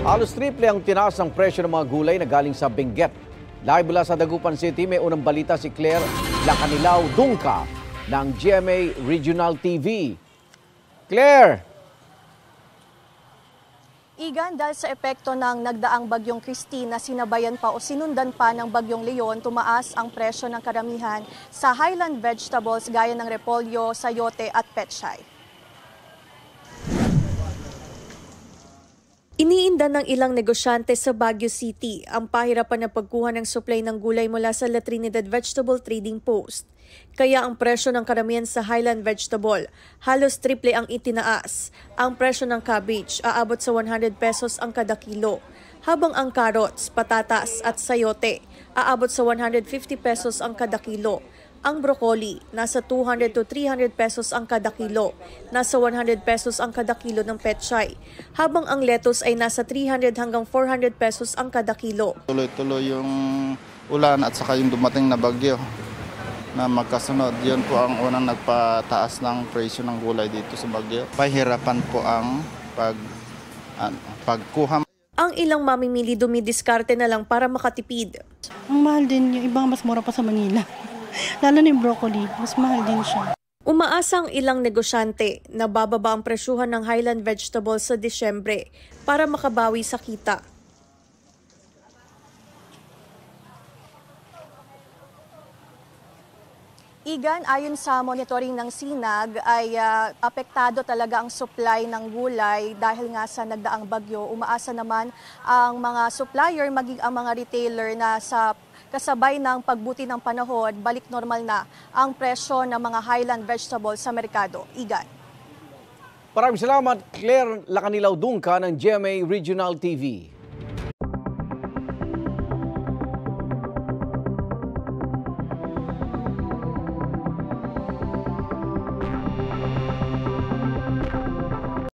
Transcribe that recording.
Halos triple ang tinaas ng presyo ng mga gulay na galing sa Benguet. Live mula sa Dagupan City, may unang balita si Claire Lacanilaw Dungca ng GMA Regional TV. Claire! Igan, dahil sa epekto ng nagdaang bagyong Christine na sinabayan pa o sinundan pa ng bagyong Leon, tumaas ang presyo ng karamihan sa highland vegetables gaya ng repolyo, sayote at pechay. Iniinda ng ilang negosyante sa Baguio City ang pahirapan na pagkuha ng supply ng gulay mula sa La Trinidad Vegetable Trading Post. Kaya ang presyo ng karamihan sa highland vegetable halos triple ang itinaas. Ang presyo ng cabbage aabot sa 100 pesos ang kada kilo, habang ang carrots, patatas at sayote aabot sa 150 pesos ang kada kilo. Ang broccoli, nasa 200 to 300 pesos ang kada kilo, nasa 100 pesos ang kada kilo ng pechay, habang ang lettuce ay nasa 300 hanggang 400 pesos ang kada kilo. Tuloy-tuloy yung ulan at saka yung dumating na bagyo na magkasunod. Yun po ang unang nagpataas ng presyo ng gulay dito sa Baguio. Pahirapan po ang pagkuha. Ang ilang mamimili dumidiskarte na lang para makatipid. Ang mahal din yung ibang mas mura pa sa Manila. Lalo na yung broccoli, mas mahal din siya. Umaasa ang ilang negosyante na bababa ang presyuhan ng highland vegetables sa Disyembre para makabawi sa kita. Igan, ayon sa monitoring ng SINAG ay apektado talaga ang supply ng gulay dahil nga sa nagdaang bagyo. Umaasa naman ang mga supplier maging ang mga retailer na sa kasabay ng pagbuti ng panahon, balik normal na ang presyo ng mga highland vegetables sa merkado. Igan. Maraming salamat, Claire Lacanilaw Dungca ng GMA Regional TV.